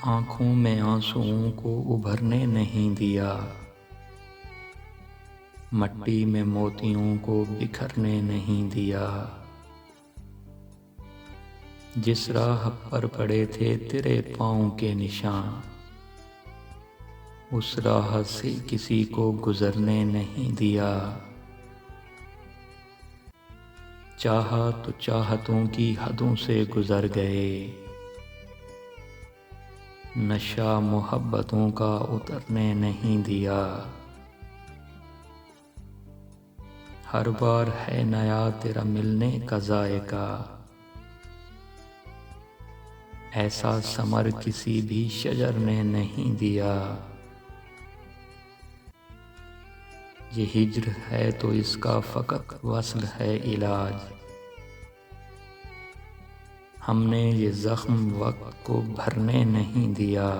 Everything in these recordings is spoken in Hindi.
आँखों में आंसुओं को उभरने नहीं दिया, मट्टी में मोतियों को बिखरने नहीं दिया। जिस राह पर पड़े थे तेरे पाँव के निशान, उस राह से किसी को गुजरने नहीं दिया। चाहा तो चाहतों की हदों से गुजर गए, नशा मोहब्बतों का उतरने नहीं दिया। हर बार है नया तेरा मिलने का जायका, ऐसा समर किसी भी शजर ने नहीं दिया। ये हिज्र है तो इसका फ़कत वस्ल है इलाज, हमने ये ज़ख्म वक्त को भरने नहीं दिया।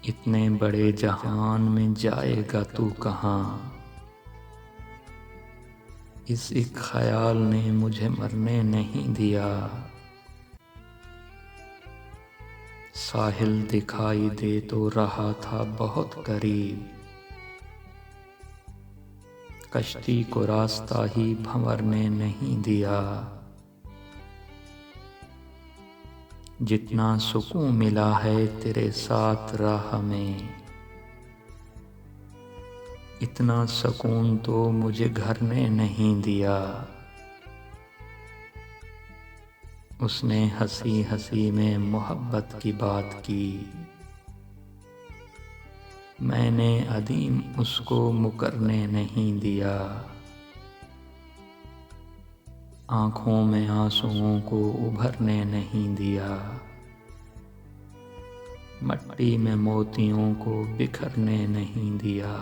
इतने बड़े जहान में जाएगा तू कहाँ, इस एक ख्याल ने मुझे मरने नहीं दिया। साहिल दिखाई दे तो रहा था बहुत करीब, कश्ती को रास्ता ही भंवरने नहीं दिया। जितना सुकून मिला है तेरे साथ राह में, इतना सुकून तो मुझे घर ने नहीं दिया। उसने हंसी हंसी में मोहब्बत की बात की, मैंने अदीम उसको मुकरने नहीं दिया। आँखों में आंसुओं को उभरने नहीं दिया, मट्टी में मोतियों को बिखरने नहीं दिया।